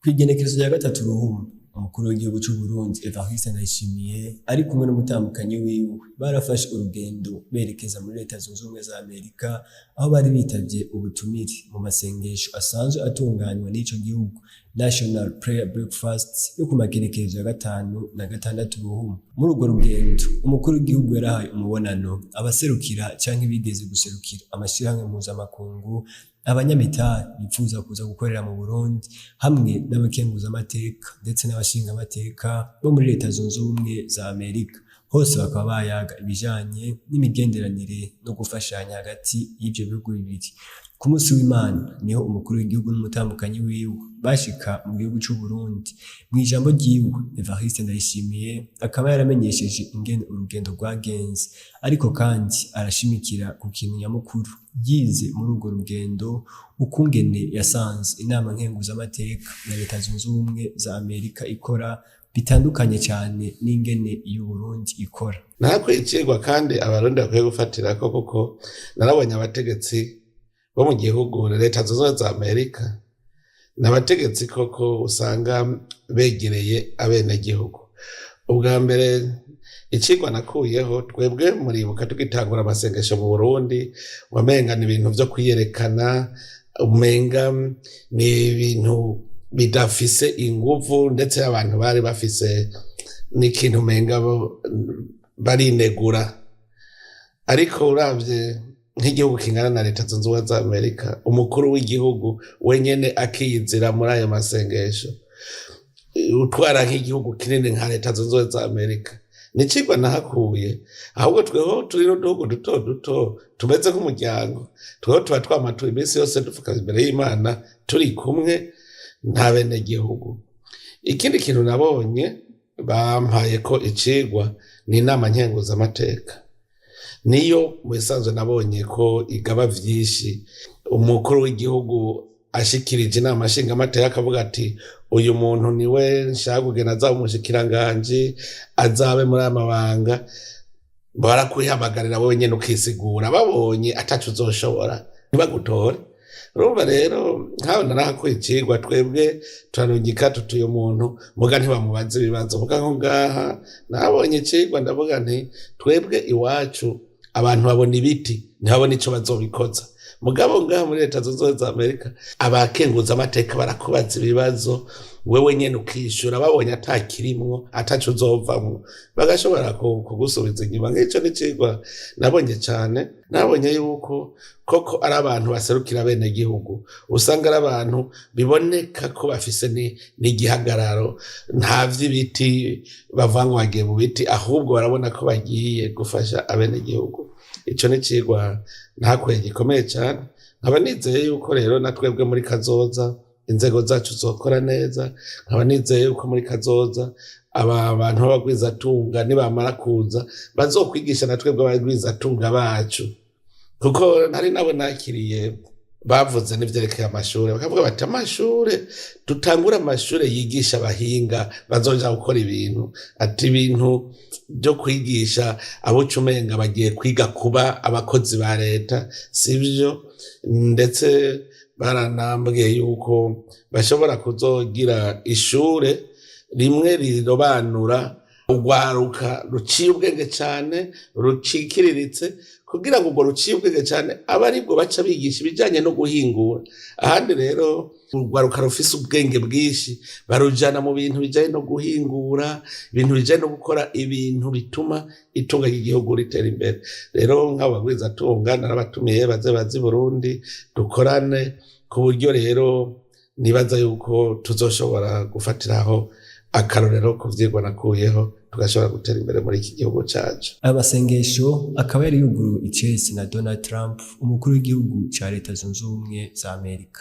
Kw'igenekerezo rya gatatu Ruhumu, umukuru w'igihugu c'Uburundi Evariste NDAYISHIMIYE ari kumwe n'umutambukanyi wiwe barafashe urugendo berekeza muri Leta Zunze Ubumwe za Amerika, aho bari bitavye ubutumire mu masengesho asanzwe atunganywa n'ico gihugu National Prayer Breakfast yo ku magenekerezo ya 5 na 6 Ruhumu. Muri urwo rugendo umukuru w'igihugu yarahaye umubonano abaserukira canke bigeze guserukira amashirahamwe mpuzamakungu, abanyamitari bifuza kuza gukorera mu Burundi hamwe n'abakenguzamateka ndetse n'abashingamateka bo muri Leta Zunze Ubumwe za Amerika. Hose bakaba bayaga ibijanye n'imigenderanire no gufashanya hagati y'ivyo bihugu bibiri. Ku musi w'Imana niho umukuru w'igihugu n'umutambukanyi wiwe bashika mu gihugu c'Uburundi. Mw'ijambo ryiwe Evariste NDAYISHIMIYE akaba yaramenyesheje ingene urugendo rwagenze, ariko kandi arashimikira ku kintu nyamukuru yize muri urwo rugendo, ukungene yasanze inama nkenguzamateka ya Leta Zunze Ubumwe za Amerika ikora bitandukanye cyane n'ingene y'Uburundi ikora. Nakwicirwa kandi abarundi bakwiye gufatirako kuko narabonye abategetsi bo mu gihugu Leta Zunze Ubumwe za Amerika n'abategetsi koko usanga begereye abenegihugu. Ubwa mbere icigwa nakuyeho, twebwe muribuka tugitangura amasengesho mu Burundi, wamenga ni ibintu vyo kwiyerekana, umenga ni ibintu bidafise inguvu, ndetse abantu bari bafise n'ikintu umenga barinegura. Ariko uravye nk'igihugu kingana na Leta Zunze Ubumwe za Amerika, umukuru w'igihugu wenyene akiyizira muri ayo masengesho, utwara nk'igihugu kinini nka Leta Zunze Ubumwe za Amerika, nicigwa nahakuye. Ahubwo tweho turi n'uduhugu duto duto tumeze nk'umuryango, tweho tuba twamatura iminsi yose dupfuka imbere y'Imana turi kumwe nta benegihugu. Ikindi kintu nabonye bampaye ko icigwa ni inama nkenguzamateka, niyo mu bisanzwe nabonye ko igaba vyinshi. Umukuru w'igihugu ashikirije inama nshingamateka akavuga ati uyu muntu niwe nshaka kugena azabe umushikiranganji, azabe muri amabanga, barakuyihamagarira wowe nyene ukisigura, babonye ataco uzoshobora ntibagutore. Urumva rero nkaho narahakuye icigwa, twebwe turarungika tutuye umuntu muga ntibamubaze ibibazo. Muga nko ngaha nabonye icigwa ndavuga nti twebwe iwacu abantu babona ibiti ntibabona ico bazobikoza. Mugabo ngaha muri Leta Zunze Ubumwe za Amerika abakenguzamateka barakubaza ibibazo, wewe nyene ukishura, babonye atakirimwo ataco uzovamwo bagashobora kugusubiza inyuma. Nk'ico n'icigwa nabonye cane. Nabonye yuko koko ari abantu baserukira bene gihugu, usanga ari abantu biboneka ko bafise n'igihagararo, nta vy'ibiti bavanga bagiye mu biti, ahubwo barabona ko bagiye gufasha abene gihugu. Ico n'icigwa nahakuye gikomeye cane. Nkaba nizeye yuko rero na twebwe muri kazoza inzego zacu zokora neza, nkaba nizeye yuko muri kazoza aba bantu b'abagwizatunga nibamara kuza bazokwigisha na twebwe abagwizatunga bacu, kuko ntari nabo nakiriye bavuze n'ivyerekeye amashure, bakavuga bati amashure tutangura amashure yigisha abahinga bazoja gukora ibintu, ati ibintu byo kwigisha abo cumenga bagiye kwiga kuba abakozi ba leta sivyo. Ndetse baranambwiye yuko bashobora kuzogira ishure rimwe rirobanura urwaruka ruciye ubwenge cane, rucikiriritse, kugira ngo urwo ruciye ubwenge cane aba aribwo baca bigisha ibijanye no guhingura. Ahandi rero urwaruka rufise ubwenge bwinshi barujana mu bintu bijanye no guhingura, ibintu bijanye no gukora ibintu bituma itunga ry'igihugu ritera imbere. Rero nk'abagwizatunga narabatumiye baze bazi Burundi dukorane, ku buryo rero nibaza yuko tuzoshobora gufatiraho akarorero ku vyirwa nakuyeho, tugashobora gutera imbere muri iki gihugu cacu. Amasengesho akaba yari yuguruwe icese na Donald Trump, umukuru w'igihugu ca Leta Zunze Ubumwe za Amerika.